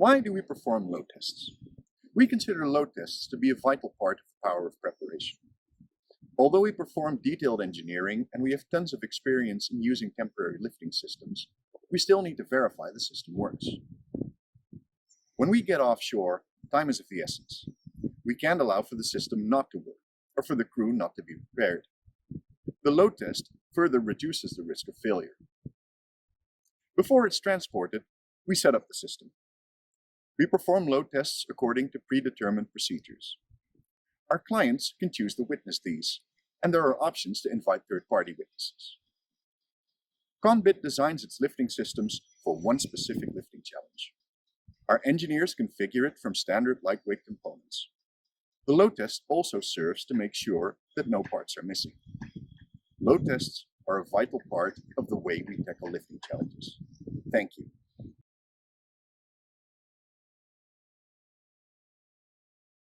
Why do we perform load tests? We consider load tests to be a vital part of the power of preparation. Although we perform detailed engineering and we have tons of experience in using temporary lifting systems, we still need to verify the system works. When we get offshore, time is of the essence. We can't allow for the system not to work or for the crew not to be prepared. The load test further reduces the risk of failure. Before it's transported, we set up the system. We perform load tests according to predetermined procedures. Our clients can choose to witness these, and there are options to invite third-party witnesses. Conbit designs its lifting systems for one specific lifting challenge. Our engineers configure it from standard lightweight components. The load test also serves to make sure that no parts are missing. Load tests are a vital part of the way we tackle lifting challenges. Thank you.